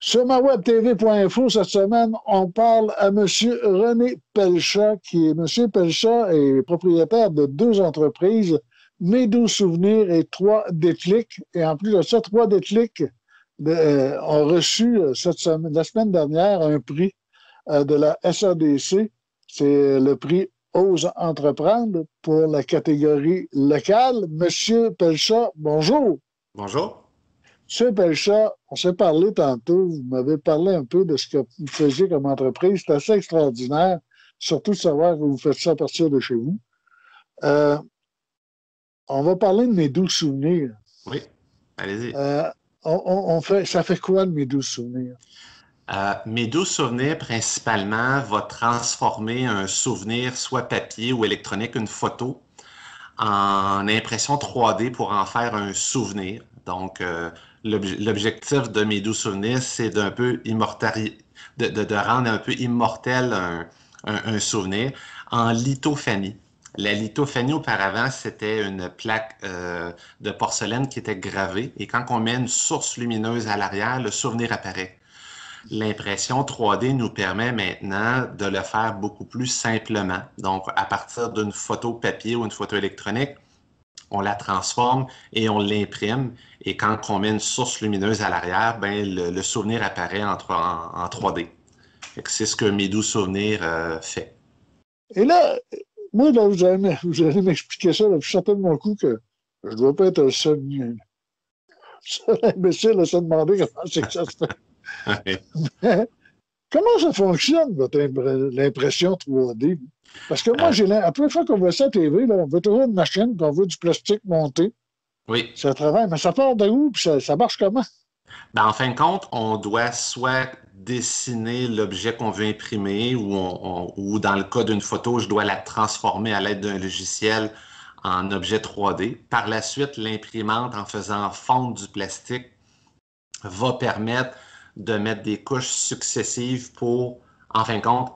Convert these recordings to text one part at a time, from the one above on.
Sur ma webtv.info, cette semaine, on parle à M. René Pelchat, M. Pelchat est propriétaire de 2 entreprises, Mes 12 souvenirs et 3 déclics. Et en plus de ça, 3 déclics ont reçu la semaine dernière un prix de la SADC. C'est le prix Ose entreprendre pour la catégorie locale. Monsieur Pelchat, bonjour. Bonjour. Monsieur Pelchat, on s'est parlé tantôt, vous m'avez parlé un peu de ce que vous faisiez comme entreprise. C'est assez extraordinaire, surtout de savoir que vous faites ça à partir de chez vous. On va parler de Mes 12 souvenirs. Oui, allez-y. Ça fait quoi de Mes 12 souvenirs? Mes 12 souvenirs, principalement, va transformer un souvenir, soit papier ou électronique, une photo, en impression 3D pour en faire un souvenir. Donc, l'objectif de Mes 12 souvenirs, c'est de rendre un peu immortel un souvenir en lithophanie. La lithophanie, auparavant, c'était une plaque de porcelaine qui était gravée. Et quand on met une source lumineuse à l'arrière, le souvenir apparaît. L'impression 3D nous permet maintenant de le faire beaucoup plus simplement. Donc, à partir d'une photo papier ou une photo électronique, on la transforme et on l'imprime. Et quand on met une source lumineuse à l'arrière, ben, le souvenir apparaît en 3D. C'est ce que Mes 12 souvenirs fait. Et là, moi, là, vous allez m'expliquer ça, là, je sortais de mon coup que je ne dois pas être le seul imbécile à se demander comment c'est que ça se fait. Mais, comment ça fonctionne, l'impression 3D? Parce que moi, à première fois qu'on voit ça à la TV, là, on veut toujours une machine, puis on veut du plastique monté. Oui. Ça travaille, mais ça part de où, puis ça marche comment? Ben, en fin de compte, on doit soit dessiner l'objet qu'on veut imprimer ou dans le cas d'une photo, je dois la transformer à l'aide d'un logiciel en objet 3D. Par la suite, l'imprimante, en faisant fondre du plastique, va permettre de mettre des couches successives pour, en fin de compte,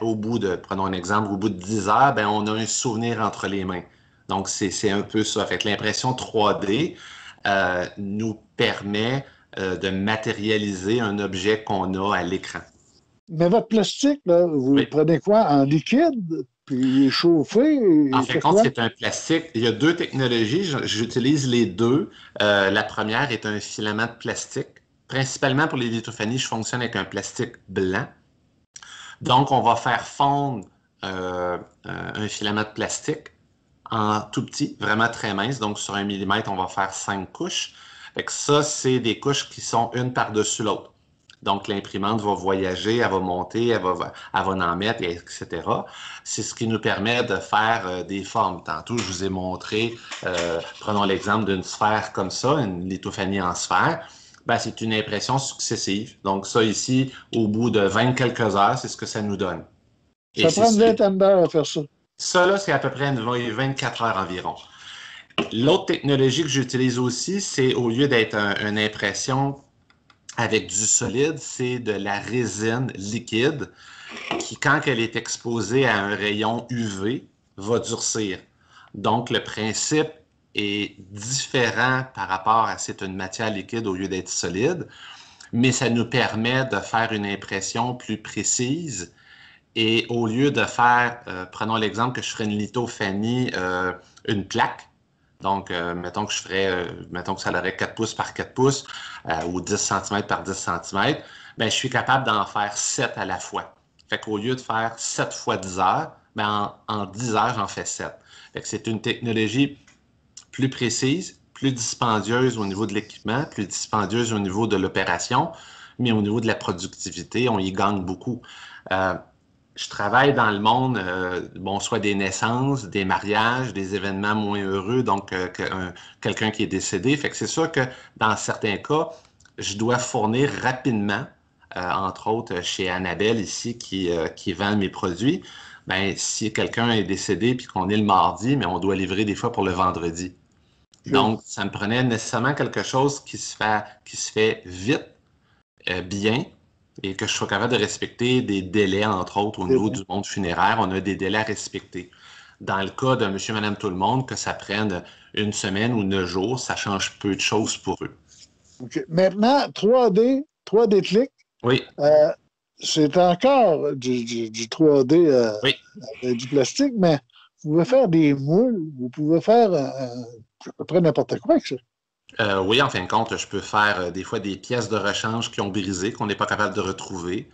au bout de, prenons un exemple, au bout de 10 heures, ben, on a un souvenir entre les mains. Donc, c'est un peu ça. Fait que l'impression 3D nous permet de matérialiser un objet qu'on a à l'écran. Mais votre plastique, là, vous le prenez quoi? En liquide? Puis il est chauffé? En fin de compte, c'est un plastique. Il y a 2 technologies. J'utilise les 2. La première est un filament de plastique. Principalement pour les lithophanies, je fonctionne avec un plastique blanc. Donc, on va faire fondre un filament de plastique en tout petit, vraiment très mince. Donc, sur 1 millimètre, on va faire 5 couches. Fait que ça, c'est des couches qui sont une par-dessus l'autre. Donc, l'imprimante va voyager, elle va monter, elle va en mettre, etc. C'est ce qui nous permet de faire des formes. Tantôt, je vous ai montré, prenons l'exemple d'une sphère comme ça, une lithophanie en sphère. Ben, c'est une impression successive. Donc, ça ici, au bout de 20 quelques heures, c'est ce que ça nous donne. Ça prend une vingtaine d'heures à faire ça. Ça, là, c'est à peu près 24 heures environ. L'autre technologie que j'utilise aussi, c'est au lieu d'être une impression avec du solide, c'est de la résine liquide qui, quand elle est exposée à un rayon UV, va durcir. Donc, le principe est différent par rapport à c'est une matière liquide au lieu d'être solide, mais ça nous permet de faire une impression plus précise. Et au lieu de faire, prenons l'exemple que je ferais une lithophanie, une plaque. Donc, mettons que ça aurait 4 pouces par 4 pouces ou 10 cm par 10 cm, ben, je suis capable d'en faire 7 à la fois. Fait qu'au lieu de faire 7 fois 10 heures, ben, en 10 heures, j'en fais 7. Fait que c'est une technologie plus précise, plus dispendieuse au niveau de l'équipement, plus dispendieuse au niveau de l'opération, mais au niveau de la productivité, on y gagne beaucoup. Je travaille dans le monde, soit des naissances, des mariages, des événements moins heureux, donc quelqu'un qui est décédé. Fait que c'est sûr que dans certains cas, je dois fournir rapidement, entre autres chez Annabelle ici qui vend mes produits. Ben, si quelqu'un est décédé puis qu'on est le mardi, mais on doit livrer des fois pour le vendredi. Donc, ça me prenait nécessairement quelque chose qui se fait vite, bien, et que je sois capable de respecter des délais, entre autres, au niveau du monde funéraire. On a des délais à respecter. Dans le cas de monsieur, madame, tout le monde, que ça prenne 1 semaine ou 9 jours, ça change peu de choses pour eux. Okay. Maintenant, 3D, 3 déclics. Oui. C'est encore du 3D Oui. Du plastique, mais vous pouvez faire des moules, vous pouvez faire à peu près n'importe quoi avec ça. Oui, en fin de compte, je peux faire des fois des pièces de rechange qui ont brisé, qu'on n'est pas capable de retrouver.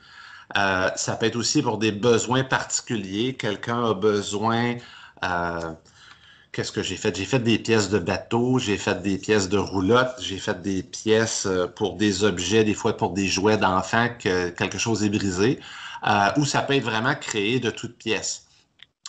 Ça peut être aussi pour des besoins particuliers. Quelqu'un a besoin. Qu'est-ce que j'ai fait? J'ai fait des pièces de bateau, j'ai fait des pièces de roulotte, j'ai fait des pièces pour des objets, des fois pour des jouets d'enfants que quelque chose est brisé. Ou ça peut être vraiment créé de toutes pièces.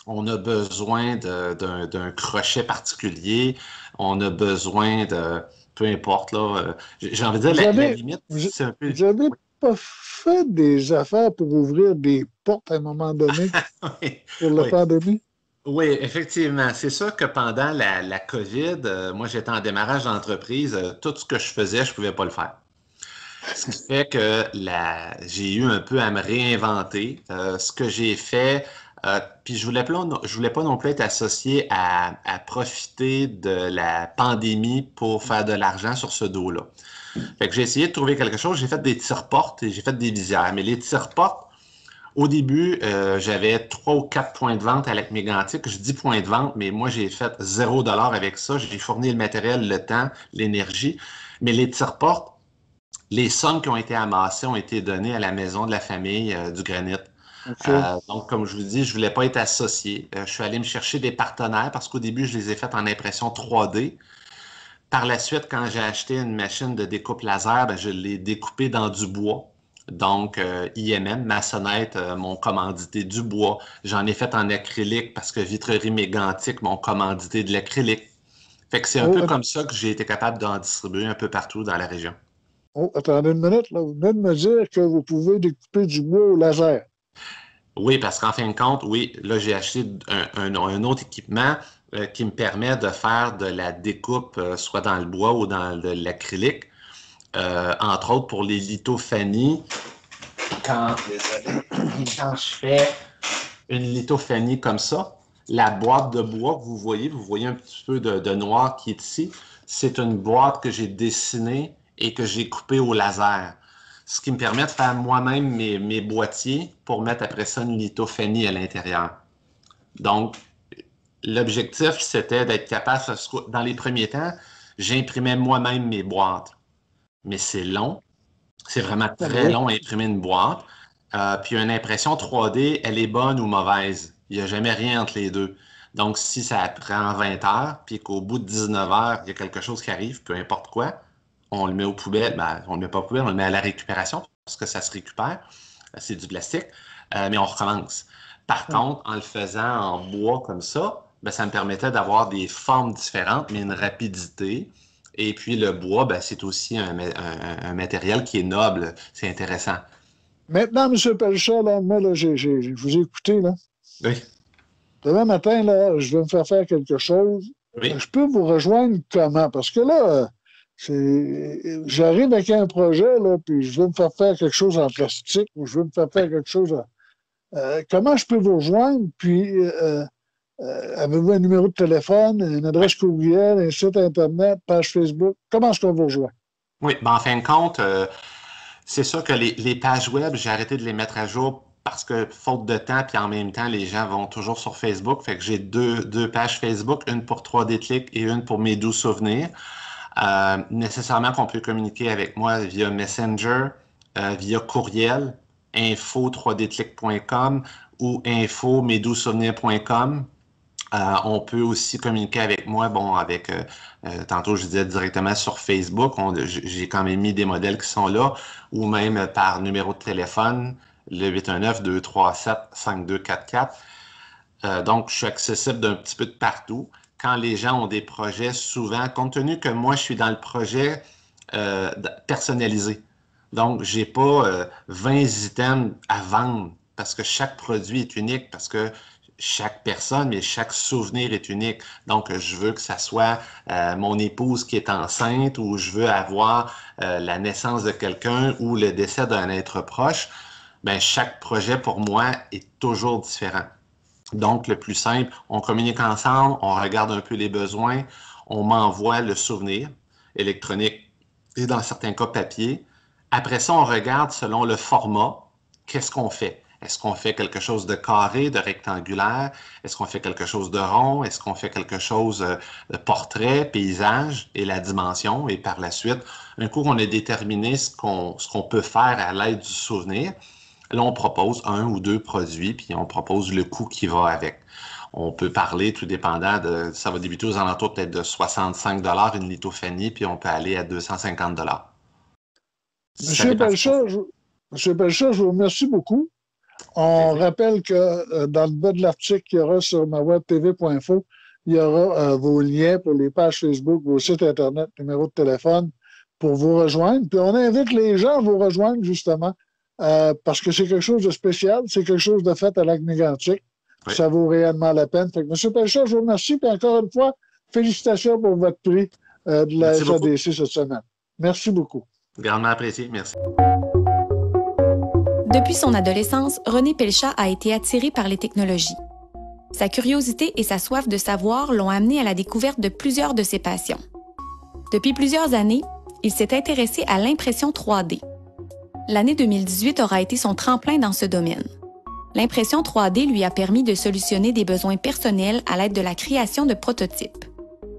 On a besoin d'un crochet particulier, on a besoin de, peu importe, là, j'ai envie de dire, la limite, c'est un peu... Vous avez pas fait des affaires pour ouvrir des portes à un moment donné Oui, pour la oui, pandémie? oui, effectivement. C'est sûr que pendant la COVID, moi j'étais en démarrage d'entreprise, tout ce que je faisais, je pouvais pas le faire. Ce qui fait que j'ai eu un peu à me réinventer. Ce que j'ai fait, puis je voulais pas non plus être associé à profiter de la pandémie pour faire de l'argent sur ce dos-là. Fait que j'ai essayé de trouver quelque chose. J'ai fait des tire-portes et j'ai fait des visières. Mais les tire-portes, au début, j'avais 3 ou 4 points de vente avec mes gantiques. Je dis points de vente, mais moi, j'ai fait 0 $ avec ça. J'ai fourni le matériel, le temps, l'énergie. Mais les tire-portes, les sommes qui ont été amassées ont été données à la maison de la famille du granit. Okay. Donc, comme je vous dis, je voulais pas être associé. Je suis allé me chercher des partenaires parce qu'au début, je les ai faites en impression 3D. Par la suite, quand j'ai acheté une machine de découpe laser, ben, je l'ai découpée dans du bois. Donc, IMM, Maçonnette, m'ont commandité du bois. J'en ai fait en acrylique parce que Vitrerie Mégantic m'ont commandité de l'acrylique. Fait que c'est un peu comme ça que j'ai été capable d'en distribuer un peu partout dans la région. Oh, attendez une minute, là. Vous venez de me dire que vous pouvez découper du bois au laser. Oui, parce qu'en fin de compte, oui, là, j'ai acheté un autre équipement qui me permet de faire de la découpe, soit dans le bois ou dans l'acrylique. Entre autres pour les lithophanies. Quand je fais une lithophanie comme ça, la boîte de bois que vous voyez un petit peu de noir qui est ici, c'est une boîte que j'ai dessinée et que j'ai coupée au laser. Ce qui me permet de faire moi-même mes boîtiers pour mettre après ça une lithophanie à l'intérieur. Donc, l'objectif, c'était d'être capable, dans les premiers temps, j'imprimais moi-même mes boîtes. Mais c'est long. C'est vraiment très long à imprimer une boîte. Puis une impression 3D, elle est bonne ou mauvaise. Il n'y a jamais rien entre les deux. Donc, si ça prend 20 heures, puis qu'au bout de 19 heures, il y a quelque chose qui arrive, peu importe quoi, on le met aux poubelles. Ben, on ne le met pas aux poubelles, on le met à la récupération parce que ça se récupère. C'est du plastique. Mais on recommence. Par contre, en le faisant en bois comme ça, ben, ça me permettait d'avoir des formes différentes, mais une rapidité. Et puis le bois, ben, c'est aussi un matériel qui est noble. C'est intéressant. Maintenant, M. Pelchat, là, moi, là, je vous ai écouté, là. Oui. Demain matin, là, je vais me faire faire quelque chose. Oui. Je peux vous rejoindre comment? Parce que là, j'arrive avec un projet, là, puis je veux me faire faire quelque chose en plastique ou je veux me faire faire quelque chose. Comment je peux vous rejoindre? Puis, avez-vous un numéro de téléphone, une adresse courriel, un site Internet, page Facebook? Comment est-ce qu'on vous rejoint? Oui, ben, en fin de compte, c'est sûr que les pages web, j'ai arrêté de les mettre à jour parce que faute de temps, puis en même temps, les gens vont toujours sur Facebook. Fait que j'ai deux pages Facebook, une pour 3D Click et une pour mes doux souvenirs. Nécessairement qu'on peut communiquer avec moi via Messenger, via courriel, info3dclick.com ou info-mesdoussouvenirs.com. On peut aussi communiquer avec moi, bon, tantôt je disais directement sur Facebook, j'ai quand même mis des modèles qui sont là, ou même par numéro de téléphone, le 819-237-5244. Donc, je suis accessible d'un petit peu de partout. Quand les gens ont des projets, souvent, compte tenu que moi, je suis dans le projet personnalisé. Donc, je n'ai pas 20 items à vendre parce que chaque produit est unique, parce que chaque personne, mais chaque souvenir est unique. Donc, je veux que ça soit mon épouse qui est enceinte ou je veux avoir la naissance de quelqu'un ou le décès d'un être proche. Bien, chaque projet, pour moi, est toujours différent. Donc, le plus simple, on communique ensemble, on regarde un peu les besoins, on m'envoie le souvenir électronique et dans certains cas papier. Après ça, on regarde selon le format, qu'est-ce qu'on fait? Est-ce qu'on fait quelque chose de carré, de rectangulaire? Est-ce qu'on fait quelque chose de rond? Est-ce qu'on fait quelque chose de portrait, paysage et la dimension? Et par la suite, un coup qu'on a déterminé ce qu'on peut faire à l'aide du souvenir, là, on propose un ou deux produits, puis on propose le coût qui va avec. On peut parler, tout dépendant de, ça va débuter aux alentours peut-être de 65 une lithophanie, puis on peut aller à 250 Ça Monsieur dépend ce qu'on Pelchat, fait. Monsieur Pelchat, je vous remercie beaucoup. On Plaisir. rappelle que dans le bas de l'article qu'il y aura sur ma webtv.info, il y aura vos liens pour les pages Facebook, vos sites Internet, numéro de téléphone pour vous rejoindre. Puis on invite les gens à vous rejoindre justement parce que c'est quelque chose de spécial, c'est quelque chose de fait à Lac-Mégantic. Oui. Ça vaut réellement la peine. Fait que, M. Pelchat, je vous remercie. Puis encore une fois, félicitations pour votre prix de la Merci beaucoup. SADC cette semaine. Merci beaucoup. Grandement apprécié. Merci. Depuis son adolescence, René Pelchat a été attiré par les technologies. Sa curiosité et sa soif de savoir l'ont amené à la découverte de plusieurs de ses passions. Depuis plusieurs années, il s'est intéressé à l'impression 3D. L'année 2018 aura été son tremplin dans ce domaine. L'impression 3D lui a permis de solutionner des besoins personnels à l'aide de la création de prototypes.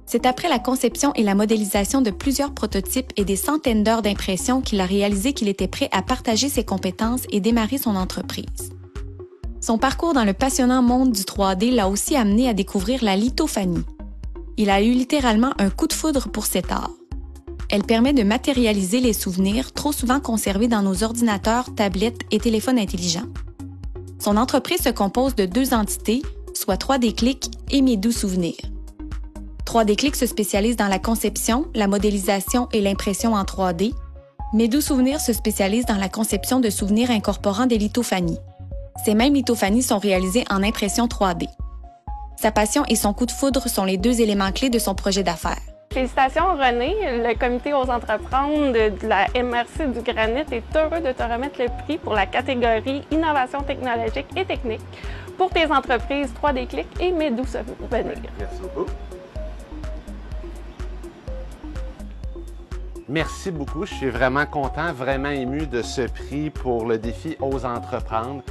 C'est après la conception et la modélisation de plusieurs prototypes et des centaines d'heures d'impression qu'il a réalisé qu'il était prêt à partager ses compétences et démarrer son entreprise. Son parcours dans le passionnant monde du 3D l'a aussi amené à découvrir la lithophanie. Il a eu littéralement un coup de foudre pour cet art. Elle permet de matérialiser les souvenirs trop souvent conservés dans nos ordinateurs, tablettes et téléphones intelligents. Son entreprise se compose de deux entités, soit 3D Click et Mes Doux Souvenirs. 3D Click se spécialise dans la conception, la modélisation et l'impression en 3D. Mes Doux Souvenirs se spécialise dans la conception de souvenirs incorporant des lithophanies. Ces mêmes lithophanies sont réalisées en impression 3D. Sa passion et son coup de foudre sont les deux éléments clés de son projet d'affaires. Félicitations René, le comité aux entreprendre de la MRC du Granit est heureux de te remettre le prix pour la catégorie Innovation technologique et technique pour tes entreprises 3D Click et Mes Doux Souvenirs. Merci beaucoup. Merci beaucoup. Je suis vraiment content, vraiment ému de ce prix pour le défi Ose entreprendre.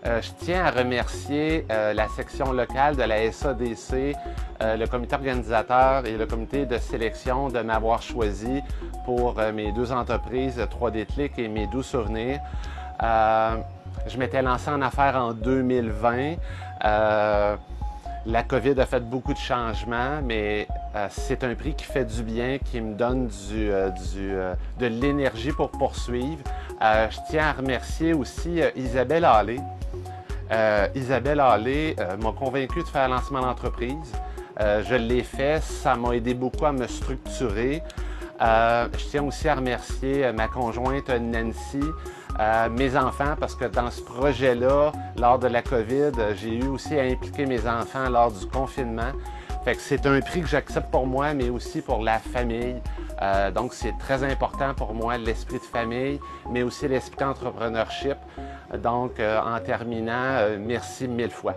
Je tiens à remercier la section locale de la SADC, le comité organisateur et le comité de sélection de m'avoir choisi pour mes deux entreprises, 3D Click et Mes Doux Souvenirs. Je m'étais lancé en affaires en 2020. La COVID a fait beaucoup de changements, mais c'est un prix qui fait du bien, qui me donne de l'énergie pour poursuivre. Je tiens à remercier aussi Isabelle Allé. Isabelle Allé m'a convaincu de faire le lancement d'entreprise. Je l'ai fait, ça m'a aidé beaucoup à me structurer. Je tiens aussi à remercier ma conjointe Nancy, mes enfants, parce que dans ce projet-là, lors de la COVID, j'ai eu aussi à impliquer mes enfants lors du confinement. Fait que c'est un prix que j'accepte pour moi, mais aussi pour la famille. Donc, c'est très important pour moi, l'esprit de famille, mais aussi l'esprit d'entrepreneurship. Donc, en terminant, merci 1000 fois.